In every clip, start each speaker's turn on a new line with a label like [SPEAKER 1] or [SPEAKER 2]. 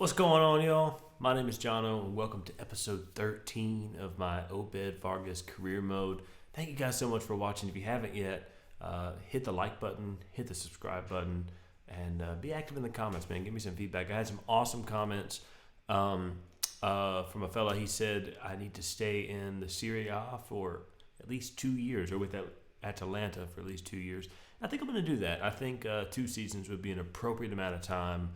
[SPEAKER 1] What's going on, y'all? My name is Jono, and welcome to episode 13 of my Obed Vargas career mode. Thank you guys so much for watching. If you haven't yet, hit the like button, hit the subscribe button, and be active in the comments, man. Give me some feedback. I had some awesome comments from a fella. He said I need to stay in the Serie A for at least 2 years, or with Atalanta for at least 2 years. I think I'm going to do that. I think 2 seasons would be an appropriate amount of time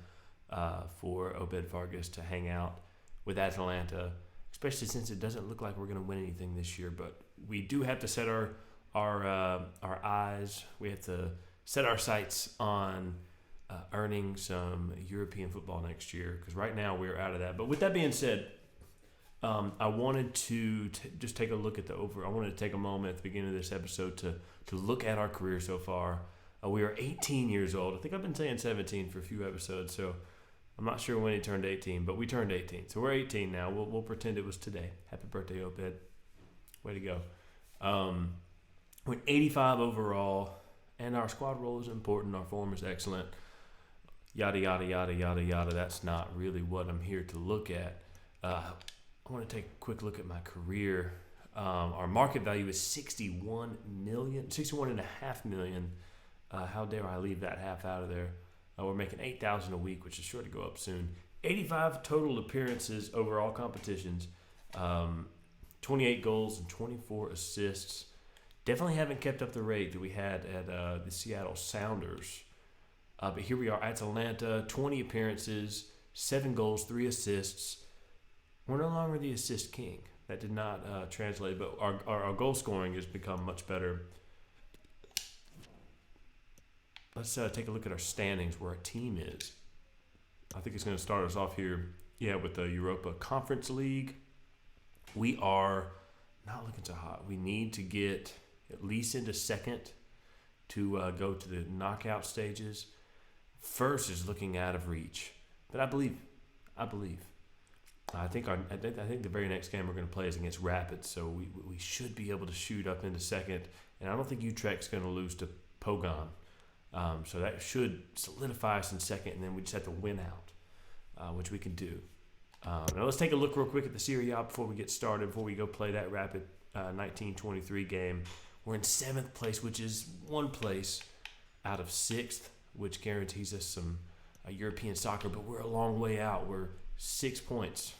[SPEAKER 1] for Obed Vargas to hang out with Atalanta, especially since it doesn't look like we're going to win anything this year. But we do have to set our eyes. We have to set our sights on earning some European football next year, because right now we're out of that. But with that being said, I wanted to just take a look at I wanted to take a moment at the beginning of this episode to look at our career so far. We are 18 years old. I think I've been saying 17 for a few episodes, so I'm not sure when he turned 18, but we turned 18. So we're 18 now. We'll pretend it was today. Happy birthday, Obed. Way to go. We're 85 overall, and our squad role is important. Our form is excellent. Yada, yada, yada, yada, yada. That's not really what I'm here to look at. I want to take a quick look at my career. Our market value is $61.5 million. How dare I leave that half out of there? We're making $8,000 a week, which is sure to go up soon. 85 total appearances over all competitions. 28 goals and 24 assists. Definitely haven't kept up the rate that we had at the Seattle Sounders. But here we are, Atalanta, 20 appearances, 7 goals, 3 assists. We're no longer the assist king. That did not translate, but our goal scoring has become much better. Let's take a look at our standings, where our team is. I think it's going to start us off here, with the Europa Conference League. We are not looking so hot. We need to get at least into second to go to the knockout stages. First is looking out of reach, but I believe. I think the very next game we're going to play is against Rapids, so we should be able to shoot up into second. And I don't think Utrecht's going to lose to Pogon. So that should solidify us in second, and then we just have to win out, which we can do. Now let's take a look real quick at the Serie A before we get started, before we go play that Rapid 1923 game. We're in 7th place, which is 1 place out of 6th, which guarantees us some European soccer, but we're a long way out. We're 6 points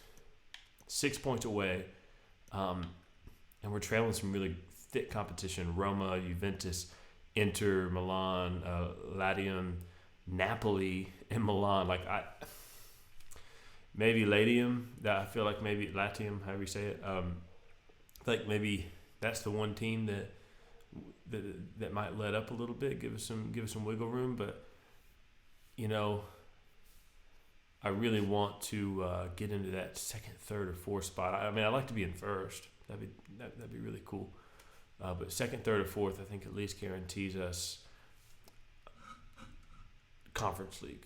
[SPEAKER 1] away, and we're trailing some really thick competition: Roma, Juventus, Inter, Milan, Latium, Napoli, and Milan. Maybe Latium. I feel like maybe Latium, however you say it. I feel like maybe that's the one team that might let up a little bit, give us some wiggle room. But I really want to get into that second, third, or fourth spot. I mean, I'd like to be in first. That'd be really cool. But second, third, or fourth, I think at least guarantees us Conference League.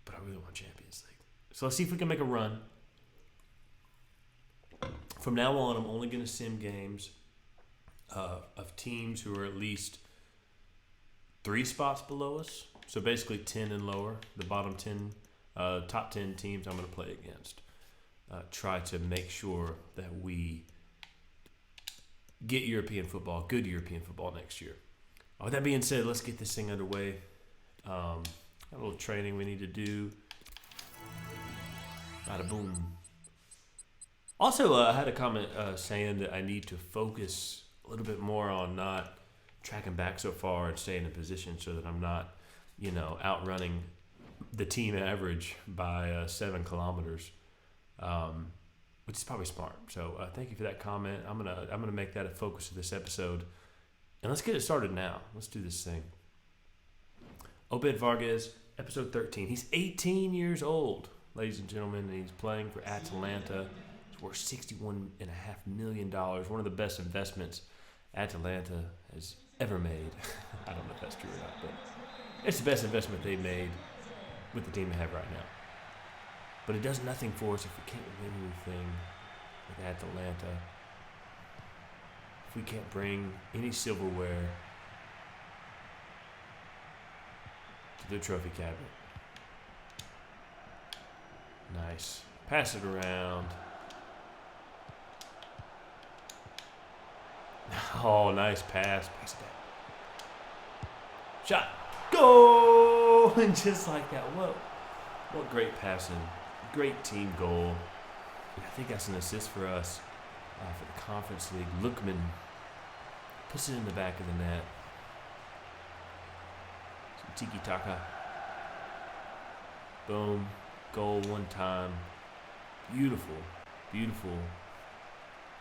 [SPEAKER 1] But I really want Champions League. So let's see if we can make a run. From now on, I'm only going to sim games of teams who are at least 3 spots below us. So basically 10 and lower. The bottom 10, top 10 teams I'm going to play against. Try to make sure that we get European football, good European football next year. With that being said, let's get this thing underway. Got a little training we need to do. Bada boom. Also, I had a comment saying that I need to focus a little bit more on not tracking back so far and staying in position so that I'm not, outrunning the team average by 7 kilometers. Which is probably smart. So thank you for that comment. I'm gonna make that a focus of this episode, and let's get it started now. Let's do this thing. Obed Vargas, episode 13. He's 18 years old, ladies and gentlemen, and he's playing for Atalanta. He's worth $61.5 million. One of the best investments Atalanta has ever made. I don't know if that's true or not, but it's the best investment they've made with the team they have right now. But it does nothing for us if we can't win anything with Atalanta. If we can't bring any silverware to the trophy cabinet. Nice. Pass it around. Oh, nice pass. Pass it back. Shot. Goal! And just like that. What great passing. Great team goal. I think that's an assist for us for the Conference League. Lookman puts it in the back of the net. Some tiki-taka. Boom. Goal one time. Beautiful. Beautiful.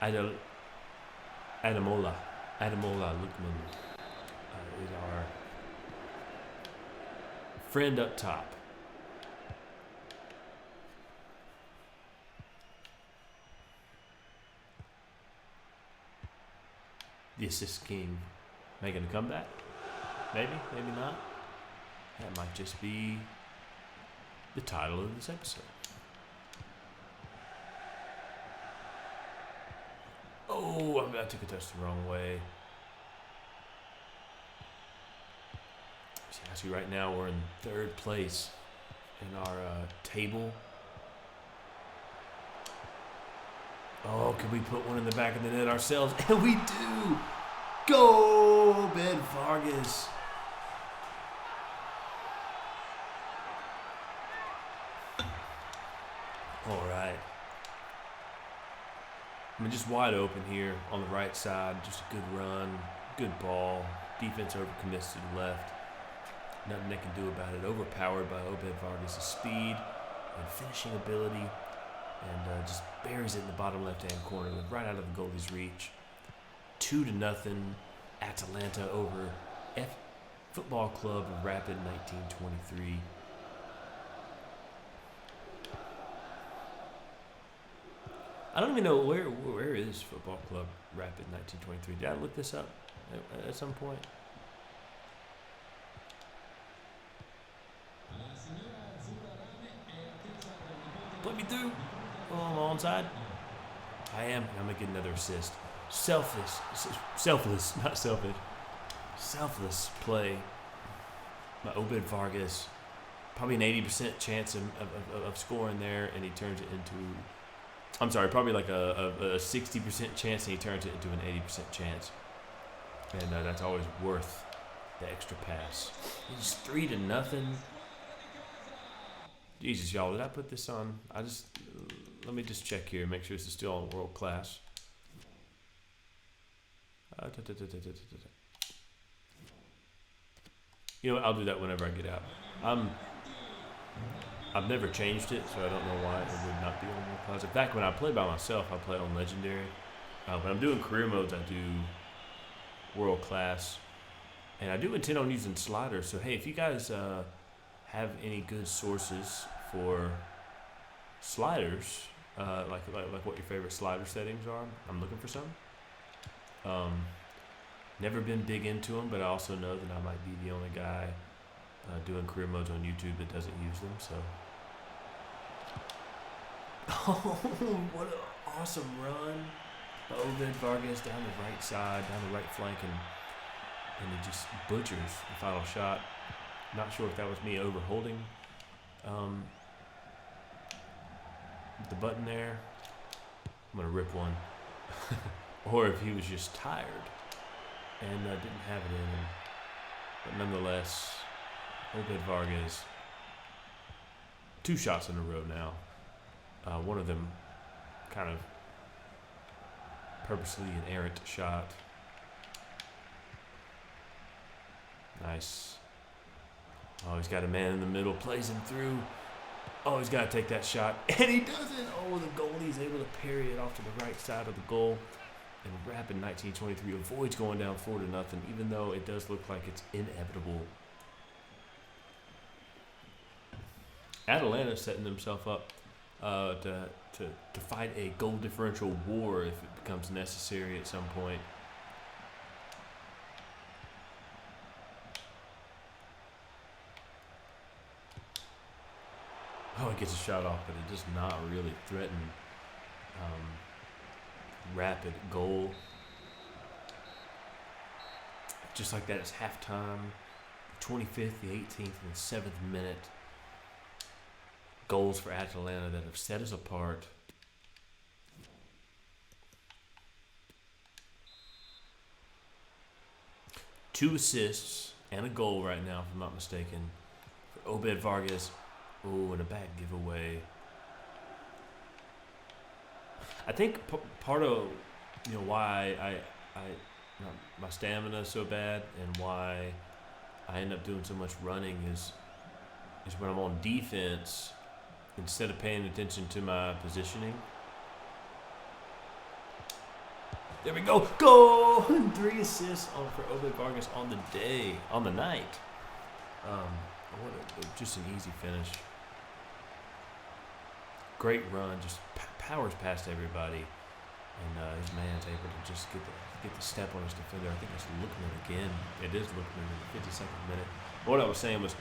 [SPEAKER 1] Adamola Lookman is our friend up top. The assist king making a comeback. Maybe, maybe not. That might just be the title of this episode. Oh, I took a touch the wrong way. See, right now we're in third place in our table. Oh, can we put one in the back of the net ourselves? And we do! Go, Obed Vargas. All right. I mean, just wide open here on the right side. Just a good run, good ball. Defense overcommits to the left. Nothing they can do about it. Overpowered by Obed Vargas' speed and finishing ability. And just buries it in the bottom left-hand corner, right out of the goalie's reach. 2-0, Atalanta over Football Club of Rapid 1923. I don't even know where is Football Club Rapid 1923. Did I look this up at some point? Put me through. Oh, I'm on onside. I am. I'm going to get another assist. Selfless, not selfish. Selfless play by Obed Vargas. Probably an 80% chance of scoring there, and he turns it into... I'm sorry, probably like a 60% chance, and he turns it into an 80% chance. And that's always worth the extra pass. It's 3-0. Jesus, y'all, did I put this on? Let me just check here, make sure this is still on world class. You know what, I'll do that whenever I get out. I've never changed it, so I don't know why it would not be on world class. In fact, when I play by myself, I play on legendary. When I'm doing career modes, I do world class. And I do intend on using sliders, so hey, if you guys have any good sources for sliders, like what your favorite slider settings are, I'm looking for some. Never been big into them, but I also know that I might be the only guy doing career modes on YouTube that doesn't use them. So, oh, what an awesome run by Obed Vargas down the right side, down the right flank, and it just butchers the final shot. Not sure if that was me overholding the button there. I'm going to rip one. Or if he was just tired and didn't have it in him. But nonetheless, Obed Vargas, 2 shots in a row now. One of them kind of purposely an errant shot. Nice. Oh, he's got a man in the middle, plays him through. Oh, he's got to take that shot, and he doesn't. Oh, the goalie's able to parry it off to the right side of the goal. And Rapid 1923 avoids going down 4-0, even though it does look like it's inevitable. Atalanta setting themselves up to fight a goal differential war if it becomes necessary at some point. Oh, it gets a shot off, but it does not really threaten Rapid goal. Just like that, it's halftime. 25th, the 18th, and the 7th minute. goals for Atalanta that have set us apart. Two assists and a goal right now, if I'm not mistaken, for Obed Vargas. Oh, and a bad giveaway. I think part of why my stamina is so bad and why I end up doing so much running is when I'm on defense, instead of paying attention to my positioning. There we go. Go! 3 assists for Obed Vargas on the night. Just an easy finish. Great run, just powers past everybody, and his man's able to just get the step on his defender. I think it's Lookman again. It is Lookman in the 52nd minute. What I was saying was,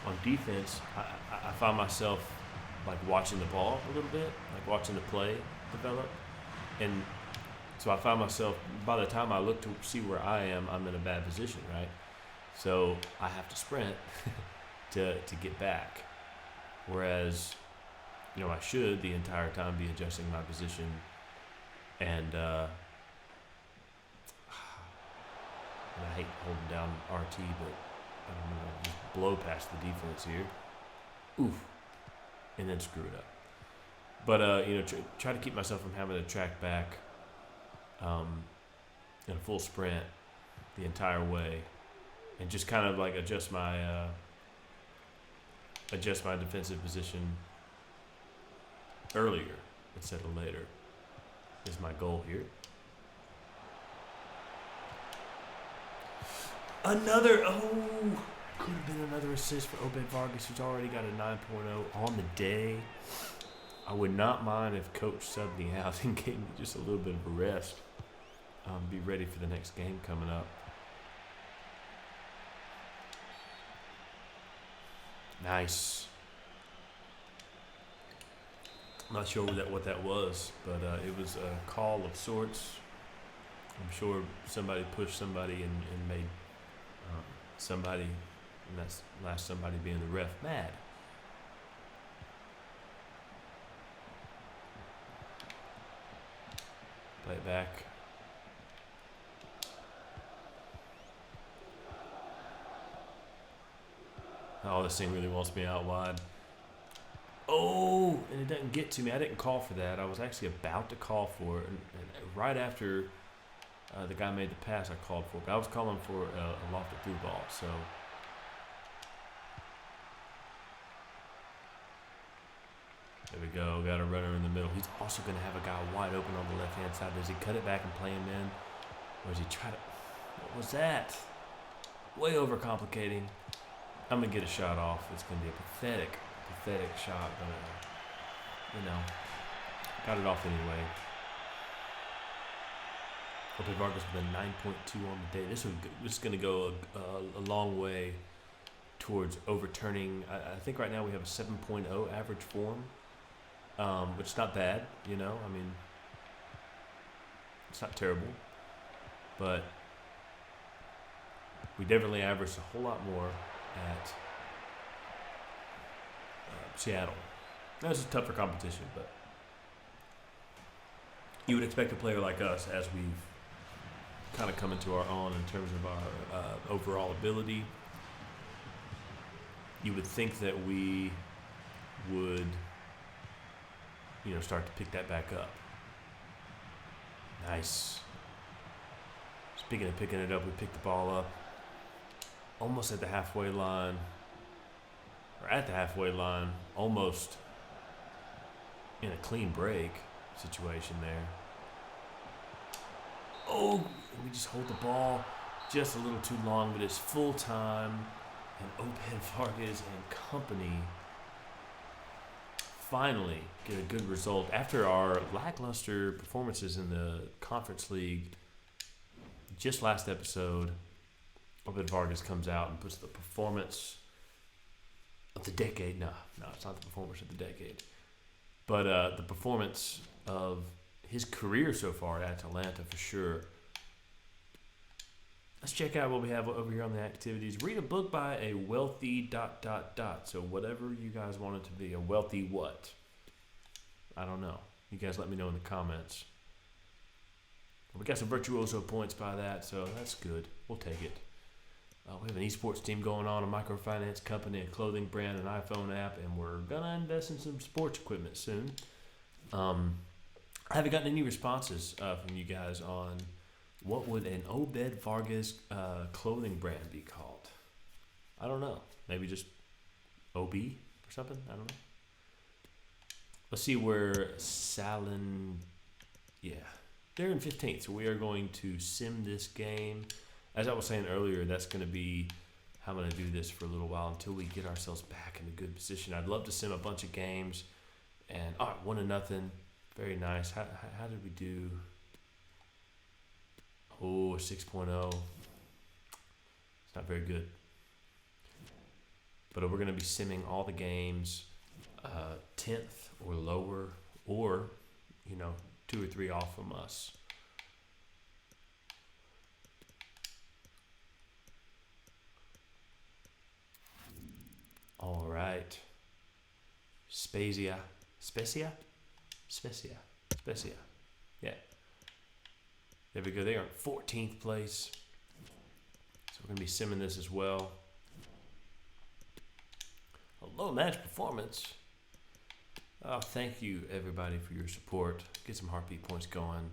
[SPEAKER 1] on defense, I find myself like watching the ball a little bit, like watching the play develop, and so I find myself, by the time I look to see where I am, I'm in a bad position, right? So I have to sprint to get back, whereas I should the entire time be adjusting my position, and I hate holding down RT, but I'm going to just blow past the defense here. Oof. And then screw it up. But, try to keep myself from having to track back in a full sprint the entire way, and just kind of like adjust my defensive position earlier instead of later is my goal here. Could have been another assist for Obed Vargas, who's already got a 9.0 on the day. I would not mind if Coach subbed me out and gave me just a little bit of a rest. Be ready for the next game coming up. Nice. I'm not sure what that was, but it was a call of sorts. I'm sure somebody pushed somebody and made somebody, and that's last somebody being the ref, mad. Play it back. Oh, this thing really wants me out wide. Oh, and it doesn't get to me. I didn't call for that. I was actually about to call for it. And right after the guy made the pass, I called for it. But I was calling for a lofted through ball. So there we go. Got a runner in the middle. He's also going to have a guy wide open on the left-hand side. Does he cut it back and play him in? Or does he try to... What was that? Way overcomplicating. I'm going to get a shot off. It's going to be a pathetic shot, but, got it off anyway. Obed Vargas with a 9.2 on the day. This is going to go a long way towards overturning. I think right now we have a 7.0 average form, which is not bad, I mean, it's not terrible, but we definitely averaged a whole lot more at Seattle. That was a tougher competition, but you would expect a player like us, as we've kind of come into our own in terms of our overall ability, you would think that we would, start to pick that back up. Nice. Speaking of picking it up, we picked the ball up almost at the halfway line. Or at the halfway line, almost in a clean break situation there. Oh, and we just hold the ball just a little too long, but it's full time. And Obed Vargas and company finally get a good result after our lackluster performances in the Conference League. Just last episode, Obed Vargas comes out and puts the performance of the decade. No, it's not the performance of the decade. But the performance of his career so far at Atalanta for sure. Let's check out what we have over here on the activities. Read a book by a wealthy ... So whatever you guys want it to be. A wealthy what? I don't know. You guys let me know in the comments. We got some virtuoso points by that, so that's good. We'll take it. We have an esports team going on, a microfinance company, a clothing brand, an iPhone app, and we're going to invest in some sports equipment soon. I haven't gotten any responses from you guys on what would an Obed Vargas clothing brand be called. I don't know. Maybe just OB or something? I don't know. Let's see where Salin... Yeah. They're in 15th, so we are going to sim this game. As I was saying earlier, that's going to be how I'm going to do this for a little while until we get ourselves back in a good position. I'd love to sim a bunch of games. And, 1-0. Very nice. How did we do? Oh, 6.0. It's not very good. But we're going to be simming all the games 10th or lower, or, 2 or 3 off from us. All right. Specia. Yeah. There we go. They are in 14th place. So we're going to be simming this as well. A low match performance. Oh, thank you, everybody, for your support. Get some heartbeat points going.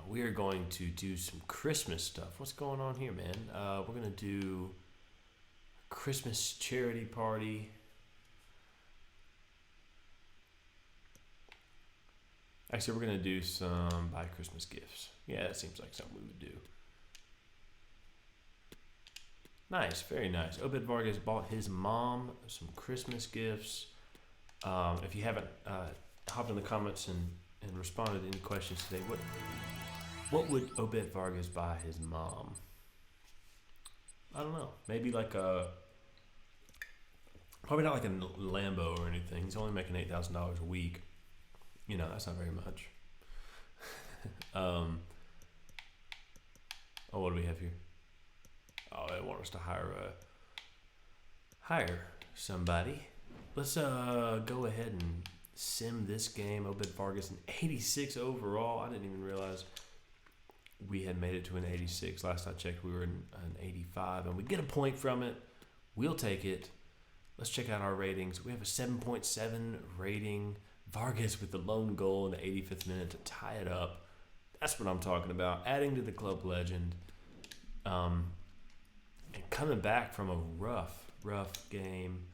[SPEAKER 1] We are going to do some Christmas stuff. What's going on here, man? We're going to do a Christmas charity party. Actually, we're going to do some buy Christmas gifts. Yeah, that seems like something we would do. Nice, very nice. Obed Vargas bought his mom some Christmas gifts. If you haven't hopped in the comments and responded to any questions today, what would Obed Vargas buy his mom? I don't know. Maybe like probably not like a Lambo or anything. He's only making $8,000 a week. That's not very much. What do we have here? Oh, they want us to hire somebody. Let's go ahead and sim this game. Obed Vargas, an 86 overall. I didn't even realize we had made it to an 86. Last I checked, we were in an 85, and we get a point from it. We'll take it. Let's check out our ratings. We have a 7.7 rating. Vargas with the lone goal in the 85th minute to tie it up. That's what I'm talking about. Adding to the club legend. And coming back from a rough game.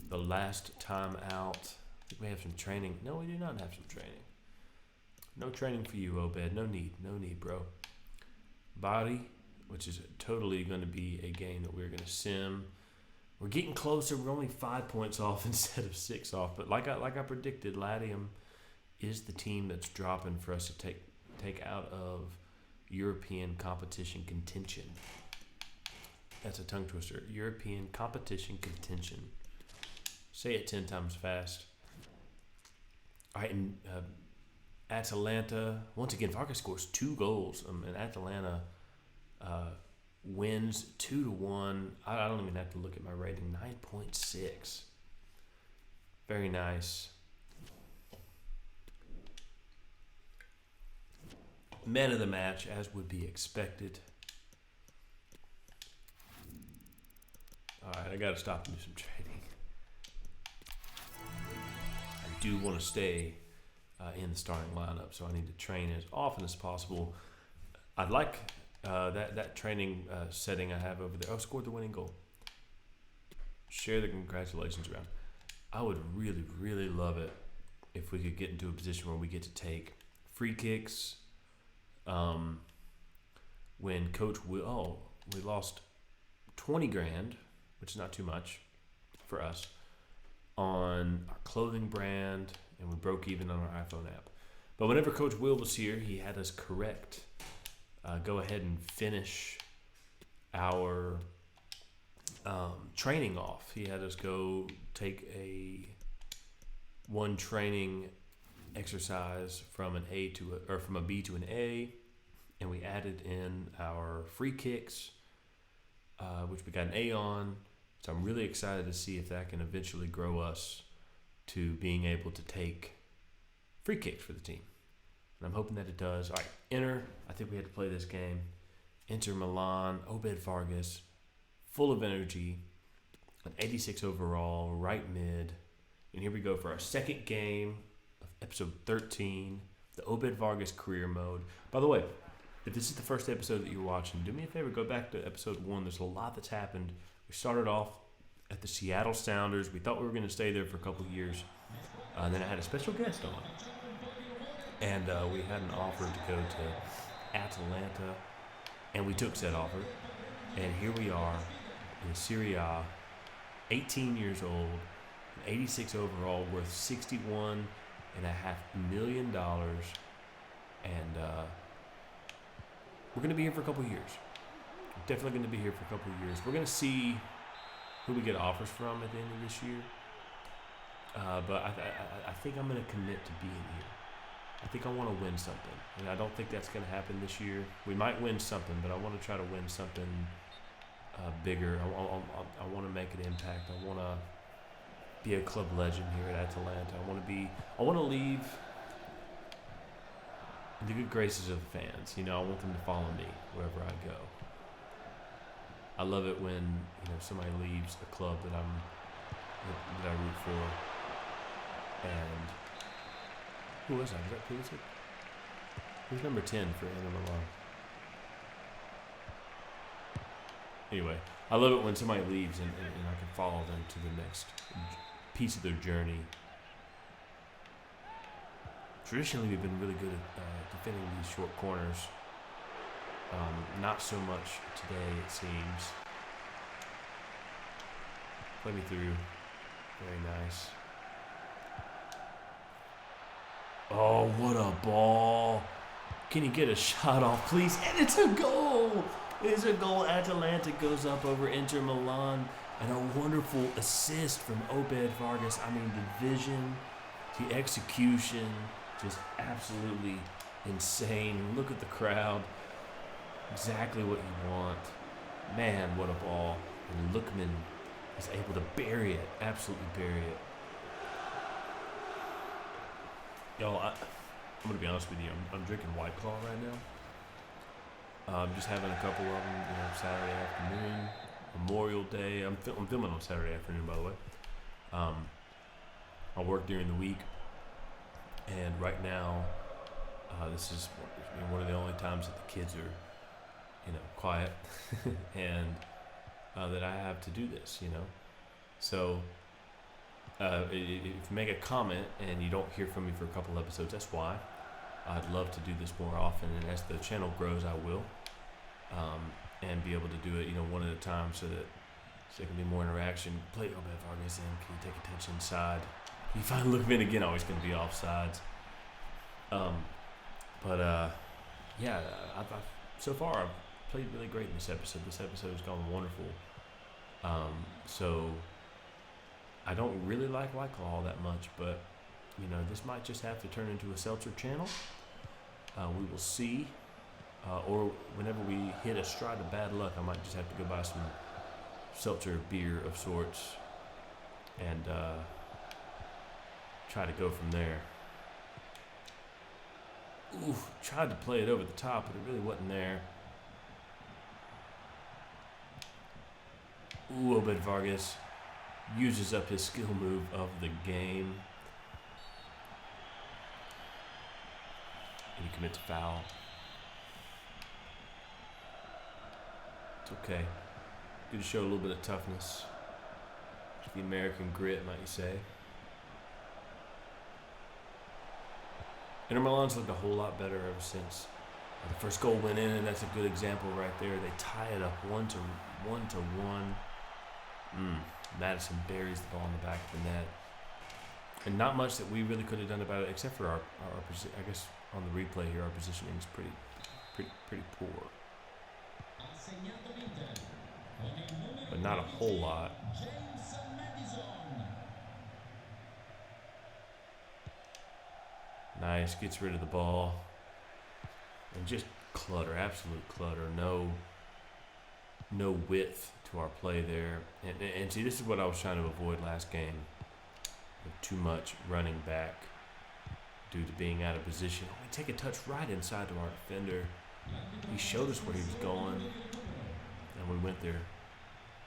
[SPEAKER 1] The last time out. I think we have some training. No, we do not have some training. No training for you, Obed. No need, bro. Body, which is totally going to be a game that we're going to sim. We're getting closer. We're only 5 points off instead of 6 off. But like I predicted, Latium is the team that's dropping for us to take out of European competition contention. That's a tongue twister. European competition contention. Say it 10 times fast. All right, and Atalanta. Once again, Vargas scores 2 goals. And Atalanta wins 2-1. I don't even have to look at my rating. 9.6. Very nice. Man of the match, as would be expected. All right, I got to stop and do some training. I do want to stay in the starting lineup, so I need to train as often as possible. I'd like that training setting I have over there. Oh, scored the winning goal. Share the congratulations around. I would really, really love it if we could get into a position where we get to take free kicks. When Coach we lost 20 grand, which is not too much for us, on our clothing brand, and we broke even on our iPhone app. But whenever Coach Will was here, he had us correct. Go ahead and finish our training off. He had us go take one training exercise from a B to an A, and we added in our free kicks, which we got an A on. So I'm really excited to see if that can eventually grow us to being able to take free kicks for the team. And I'm hoping that it does. All right, Inter. I think we had to play this game. Inter Milan, Obed Vargas, full of energy, an 86 overall, right mid. And here we go for our second game of episode 13, the Obed Vargas career mode. By the way, if this is the first episode that you're watching, do me a favor, go back to episode 1. There's a lot that's happened. We started off at the Seattle Sounders. We thought we were going to stay there for a couple of years. And then I had a special guest on. And we had an offer to go to Atalanta. And we took said offer. And here we are in Serie A, 18 years old, 86 overall, worth $61.5 million. And we're going to be here for a couple of years. We're definitely going to be here for a couple of years. We're going to see who we get offers from at the end of this year. But I think I'm going to commit to being here. I think I want to win something. And I don't think that's going to happen this year. We might win something, but I want to try to win something bigger. I want to make an impact. I want to be a club legend here at Atalanta. I want to leave in the good graces of the fans. You know, I want them to follow me wherever I go. I love it when, you know, somebody leaves a club that I root for. And who was that? Was that Pulisic? Who's number 10 for Inter Milan? Anyway, I love it when somebody leaves and I can follow them to the next piece of their journey. Traditionally, we've been really good at defending these short corners. Not so much today, it seems. Play me through. Very nice. Oh, what a ball. Can you get a shot off, please? And it's a goal. It's a goal. Atalanta goes up over Inter Milan. And a wonderful assist from Obed Vargas. I mean, the vision, the execution, just absolutely insane. Look at the crowd. Exactly what you want. Man, what a ball. And Lookman is able to bury it. Absolutely bury it. Y'all, I'm going to be honest with you. I'm drinking White Claw right now. I'm just having a couple of them, you know, Saturday afternoon, Memorial Day. I'm filming on Saturday afternoon, by the way. I work during the week. And right now, this is one of the only times that the kids are, you know, quiet. And that I have to do this, you know. So if you make a comment and you don't hear from me for a couple episodes, that's why. I'd love to do this more often, and as the channel grows, I will. And be able to do it, you know, one at a time so there can be more interaction. Play Obed Vargas in. Can you take attention side? Can you find Lookman again? Always going to be offsides. Yeah, so far I've played really great in this episode. This episode has gone wonderful. So I don't really like White Claw all that much, but you know, this might just have to turn into a seltzer channel. We will see. Or whenever we hit a stride of bad luck, I might just have to go buy some seltzer beer of sorts and try to go from there. Ooh, tried to play it over the top, but it really wasn't there. Ooh, Obed Vargas uses up his skill move of the game. And he commits a foul. It's okay. Good to show a little bit of toughness. The American grit, might you say. Inter Milan's looked a whole lot better ever since the first goal went in, and that's a good example right there. They tie it up 1-1. Madison buries the ball in the back of the net. And not much that we really could have done about it, except for our I guess on the replay here, our positioning is pretty poor. But not a whole lot. Nice, gets rid of the ball. And just clutter, absolute clutter. No width to our play there. And see, this is what I was trying to avoid last game. With too much running back due to being out of position. We take a touch right inside to our defender. He showed us where he was going, and we went there.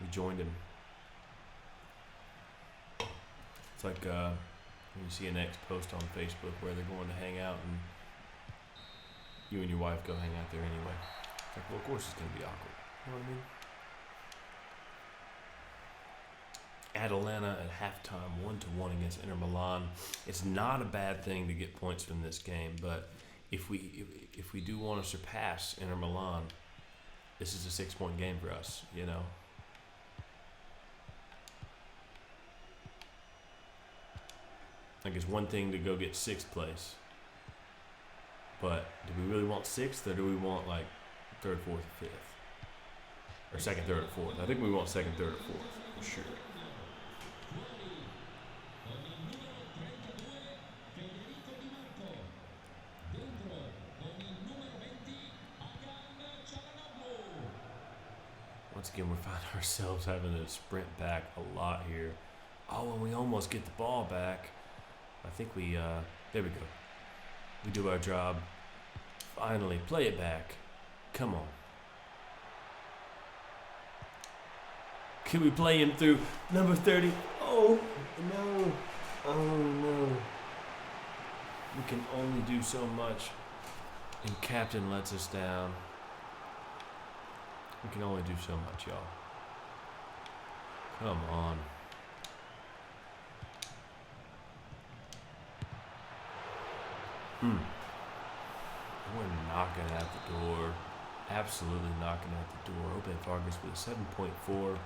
[SPEAKER 1] We joined him. It's like when you see an ex post on Facebook where they're going to hang out, and you and your wife go hang out there anyway. It's like, well, of course it's going to be awkward. You know what I mean? Atalanta at halftime, 1-1 against Inter Milan. It's not a bad thing to get points from this game, but if we do want to surpass Inter Milan, this is a 6-point game for us, you know. Like, it's one thing to go get 6th place, but do we really want 6th, or do we want like 3rd, 4th, or 5th, or 2nd, 3rd, or 4th? I think we want 2nd, 3rd, or 4th for sure. Once again, we find ourselves having to sprint back a lot here. Oh, and we almost get the ball back. I think there we go. We do our job. Finally, play it back. Come on. Can we play him through number 30? Oh, no. Oh, no. We can only do so much. And captain lets us down. We can only do so much, y'all. Come on. We're knocking at the door. Absolutely knocking at the door. Obed Vargas with a 7.4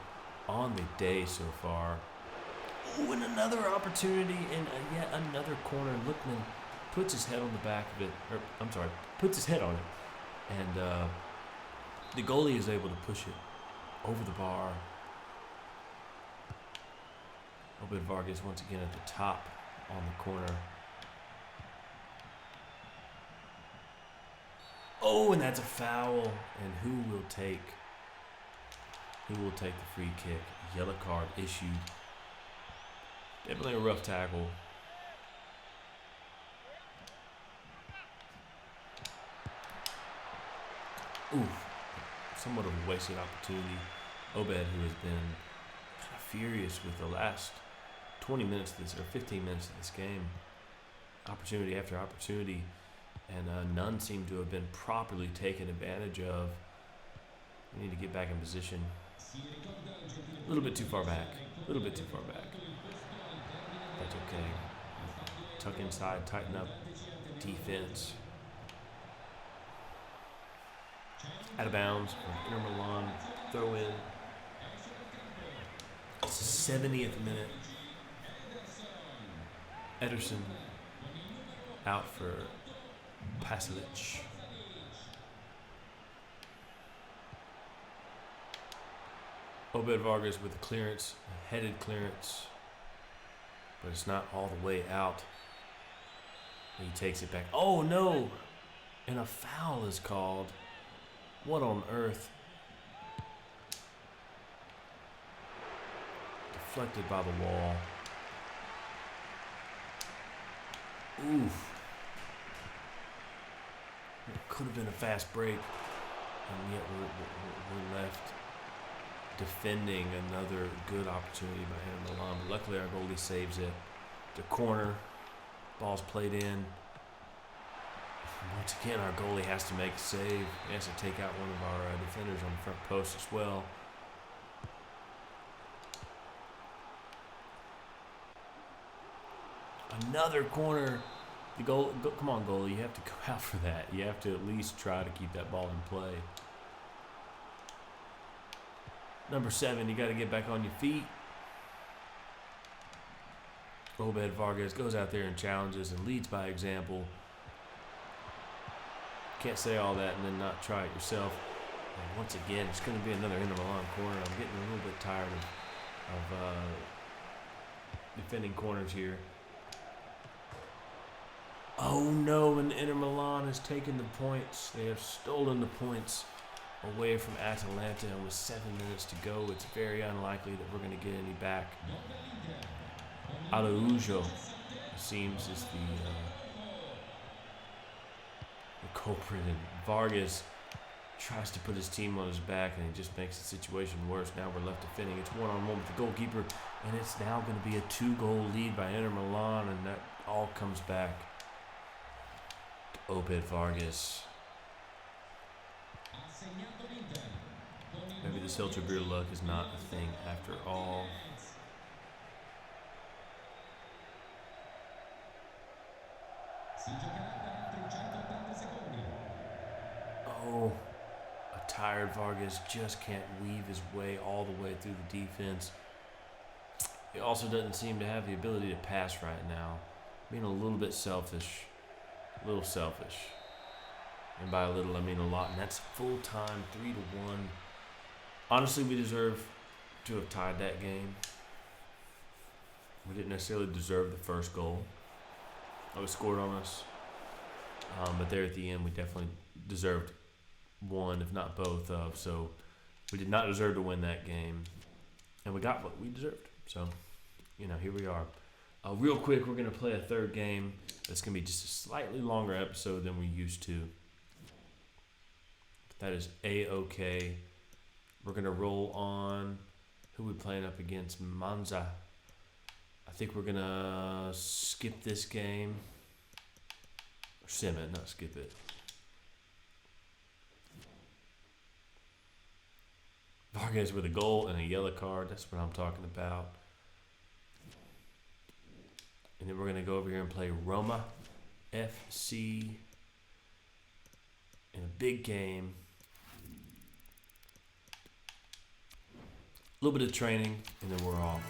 [SPEAKER 1] on the day so far. Oh, and another opportunity in yet another corner. Lookman puts his head on the back of it. Puts his head on it. And the goalie is able to push it over the bar. Obed Vargas once again at the top on the corner. Oh, and that's a foul. And who will take the free kick? Yellow card issued. Definitely a rough tackle. Oof. Somewhat of a wasted opportunity. Obed, who has been kind of furious with the last 20 minutes of this, or 15 minutes of this game. Opportunity after opportunity. And none seem to have been properly taken advantage of. We need to get back in position. A little bit too far back. That's okay. Tuck inside, tighten up defense. Out of bounds from Inter Milan. Throw in. It's the 70th minute. Ederson out for Pasalic. Obed Vargas with a clearance, a headed clearance, but it's not all the way out. He takes it back. Oh no! And a foul is called. What on earth? Deflected by the wall. Oof. It could have been a fast break, and yet we're left defending another good opportunity by Inter Milan. But luckily our goalie saves it. The corner, ball's played in. Once again, our goalie has to make a save. He has to take out one of our defenders on the front post as well. Another corner. Come on, goalie. You have to go out for that. You have to at least try to keep that ball in play. Number 7, you got to get back on your feet. Obed Vargas goes out there and challenges and leads by example. Can't say all that and then not try it yourself. And once again, it's going to be another Inter Milan corner. I'm getting a little bit tired of defending corners here. Oh no, and Inter Milan has taken the points. They have stolen the points away from Atalanta, and with 7 minutes to go, it's very unlikely that we're going to get any back. Araujo, it seems, is the culprit, and Vargas tries to put his team on his back, and it just makes the situation worse. Now we're left defending. It's one-on-one with the goalkeeper, and it's now going to be a 2-goal lead by Inter Milan, and that all comes back to Obed Vargas. Maybe the Celta beer luck is not a thing after all. Oh, a tired Vargas just can't weave his way all the way through the defense. He also doesn't seem to have the ability to pass right now. Being a little bit selfish. A little selfish. And by a little, I mean a lot. And that's full time, 3-1. Honestly, we deserve to have tied that game. We didn't necessarily deserve the first goal that was scored on us. But there at the end, we definitely deserved one, if not both of. So we did not deserve to win that game. And we got what we deserved. So, here we are. Real quick, we're going to play a third game. That's going to be just a slightly longer episode than we used to. That is A-OK. We're going to roll on. Who are we playing up against? Monza. I think we're going to skip this game. Or sim it, not skip it. Vargas with a goal and a yellow card. That's what I'm talking about. And then we're going to go over here and play Roma FC in a big game. A little bit of training, and then we're off.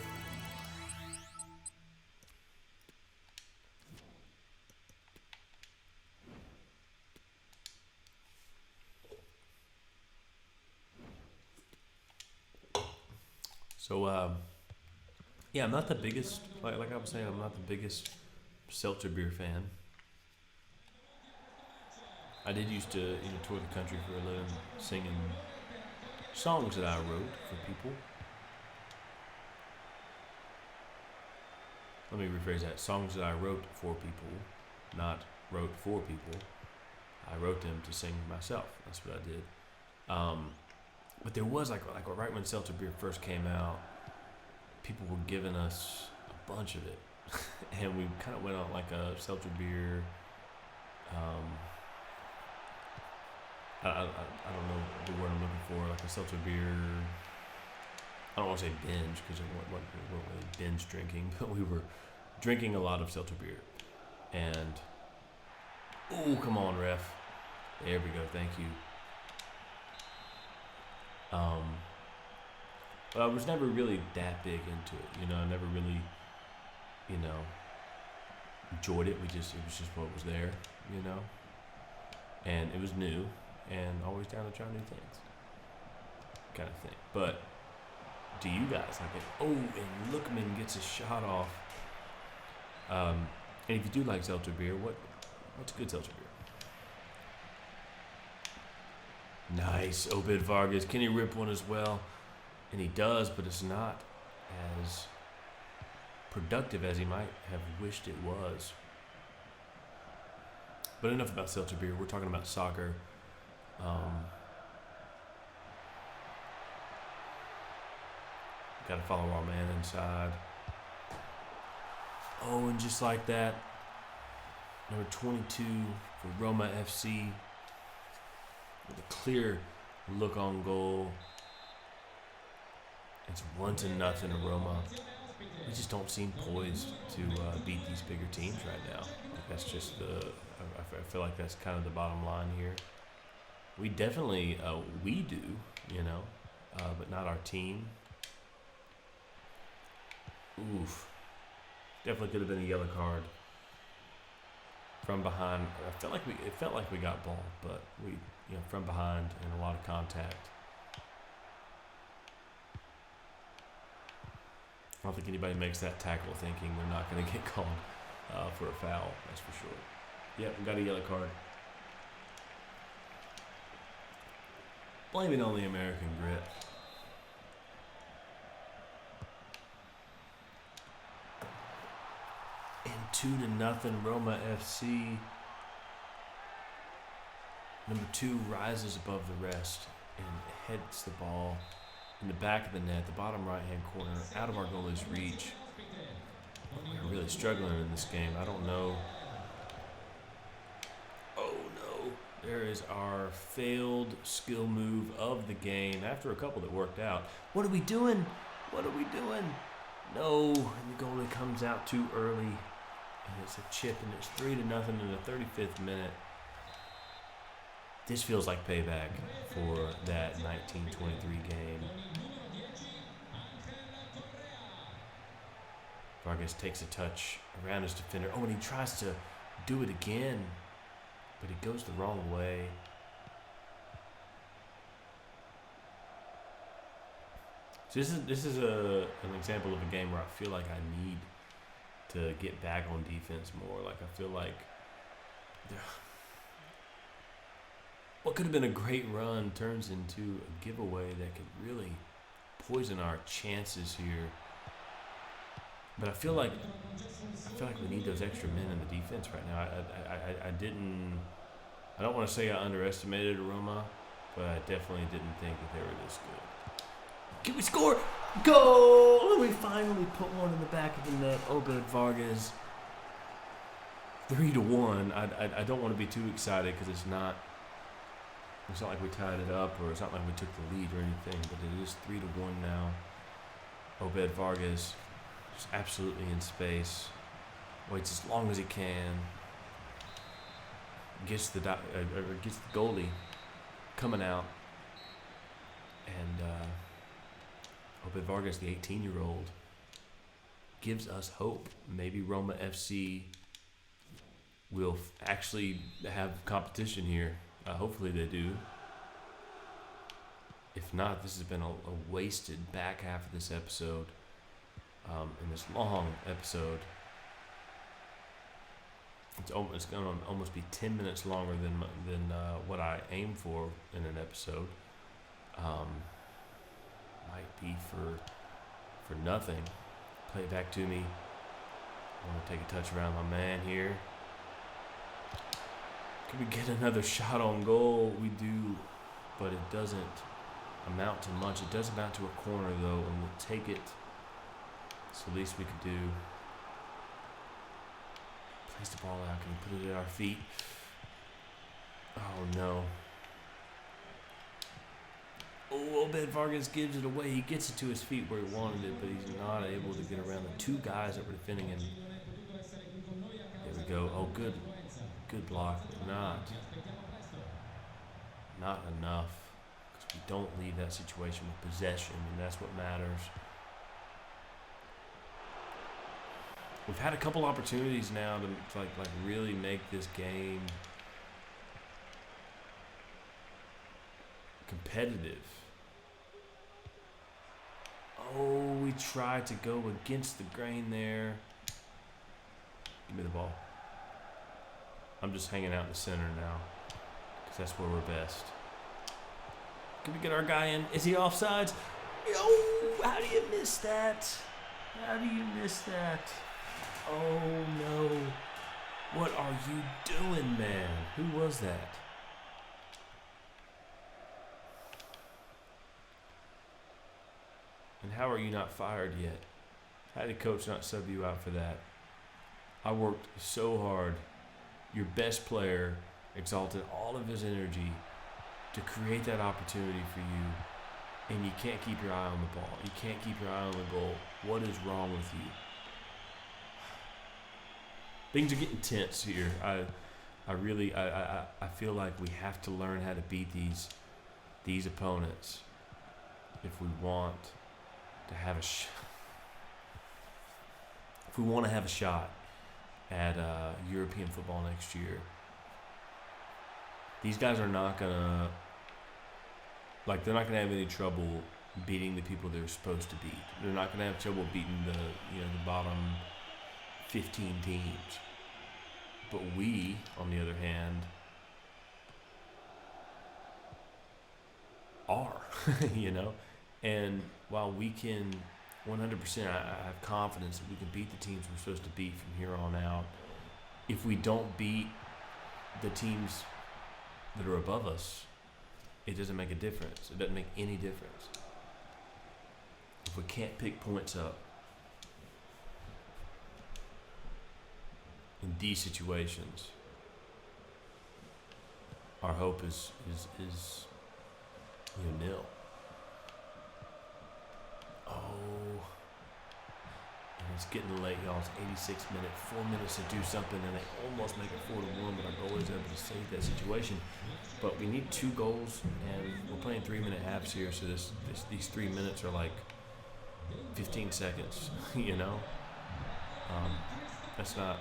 [SPEAKER 1] So, I'm not the biggest, like I was saying, I'm not the biggest seltzer beer fan. I did used to, tour the country for a living, singing songs that I wrote for people. Let me rephrase that. Songs that I wrote for people, not wrote for people. I wrote them to sing myself. That's what I did. But there was like right when seltzer beer first came out, people were giving us a bunch of it, and we kind of went on like a seltzer beer. I don't know the word I'm looking for, like a seltzer beer. I don't want to say binge because we weren't really binge drinking, but we were drinking a lot of seltzer beer. And oh, come on, ref! There we go. Thank you. But I was never really that big into it, I never really, enjoyed it. It was just what was there, and it was new, and always down to try new things, kind of thing. But do you guys like it? Oh, and Lookman gets a shot off. And if you do like seltzer beer, what's a good seltzer beer? Nice, Obed Vargas. Can he rip one as well? And he does, but it's not as productive as he might have wished it was. But enough about seltzer beer. We're talking about soccer. Got to follow our man inside. Oh, and just like that, number 22 for Roma FC with a clear look on goal. It's 1-0 to Roma. We just don't seem poised to beat these bigger teams right now. Like that's just I feel like that's kind of the bottom line here. We definitely, we do, but not our team. Oof. Definitely could have been a yellow card from behind. It felt like we got ball, but we, from behind and a lot of contact. I don't think anybody makes that tackle thinking they're not going to get called for a foul. That's for sure. Yep, we got a yellow card. Blame it on the American grit. And 2-0 Roma FC. Number 2 rises above the rest and heads the ball in the back of the net, the bottom right-hand corner, out of our goalie's reach. We're really struggling in this game. I don't know. Oh no. There is our failed skill move of the game after a couple that worked out. What are we doing? What are we doing? No. And the goalie comes out too early. And it's a chip, and it's 3-0 in the 35th minute. This feels like payback for that 1923 game. Vargas takes a touch around his defender. Oh, and he tries to do it again, but it goes the wrong way. So this is an example of a game where I feel like I need to get back on defense more. Like I feel like what could have been a great run turns into a giveaway that could really poison our chances here. But I feel like we need those extra men in the defense right now. I don't want to say I underestimated Roma, but I definitely didn't think that they were this good. Can we score? Goal! We finally put one in the back of the net. Obed Vargas. 3-1. I don't want to be too excited because it's not like we tied it up or it's not like we took the lead or anything, but it is 3-1 now. Obed Vargas just absolutely in space. Waits as long as he can. Gets the goalie coming out. And Obed Vargas, the 18-year-old, gives us hope. Maybe Roma FC will actually have competition here. Hopefully they do. If not, this has been a wasted back half of this episode. In this long episode. It's going to almost be 10 minutes longer than what I aim for in an episode. Might be for nothing. Play it back to me. I want to take a touch around my man here. Can we get another shot on goal? We do, but it doesn't amount to much. It does amount to a corner, though, and we'll take it. It's the least we could do. Place the ball out. Can we put it at our feet? Oh, no. Oh, Obed Vargas gives it away. He gets it to his feet where he wanted it, but he's not able to get around the two guys that were defending him. There we go. Oh, good block, but not enough. Because we don't leave that situation with possession, and that's what matters. We've had a couple opportunities now to like really make this game competitive. Oh, we tried to go against the grain there. Give me the ball. I'm just hanging out in the center now because that's where we're best. Can we get our guy in? Is he offsides? Oh, how do you miss that? How do you miss that? Oh, no. What are you doing, man? Who was that? And how are you not fired yet? How did coach not sub you out for that? I worked so hard. Your best player exalted all of his energy to create that opportunity for you, and you can't keep your eye on the ball. You can't keep your eye on the goal. What is wrong with you? Things are getting tense here. I feel like we have to learn how to beat these opponents if we want to have a shot at European football next year. These guys are not gonna they're not gonna have any trouble beating the people they're supposed to beat. They're not gonna have trouble beating the bottom 15 teams. But we, on the other hand, are, you know? And while we can 100%, I have confidence that we can beat the teams we're supposed to beat from here on out. If we don't beat the teams that are above us, it doesn't make a difference. It doesn't make any difference. If we can't pick points up in these situations, our hope is nil. Oh, and it's getting late, y'all. It's 86 minutes, 4 minutes to do something, and they almost make it 4-1, but our goal is able to save that situation. But we need 2 goals, and we're playing 3-minute halves here, so these 3 minutes are like 15 seconds, you know? That's not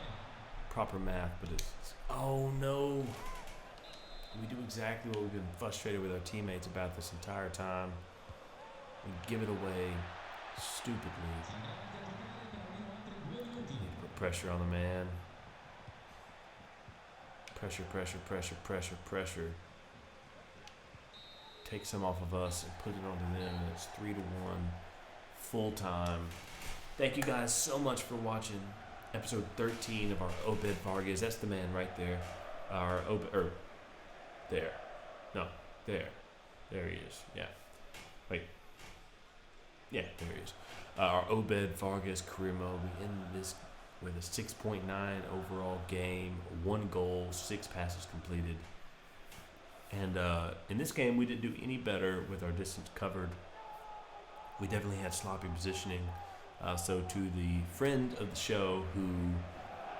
[SPEAKER 1] proper math, but it's oh no. We do exactly what we've been frustrated with our teammates about this entire time. We give it away stupidly. Put pressure on the man. Pressure. Take some off of us and put it onto them. And it's 3-1, full time. Thank you guys so much for watching episode 13 of our Obed Vargas. That's the man right there. There he is. Yeah. Wait. Yeah, there he is. Our Obed Vargas career mode. We end this with a 6.9 overall game, 1 goal, 6 passes completed. And in this game, we didn't do any better with our distance covered. We definitely had sloppy positioning. So to the friend of the show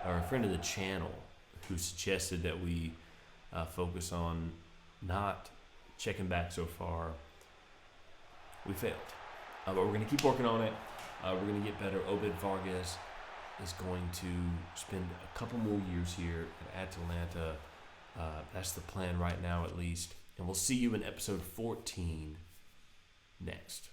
[SPEAKER 1] or a friend of the channel who suggested that we focus on not checking back so far, we failed. But we're going to keep working on it. We're going to get better. Obed Vargas is going to spend a couple more years here at Atalanta. That's the plan right now, at least. And we'll see you in episode 14 next.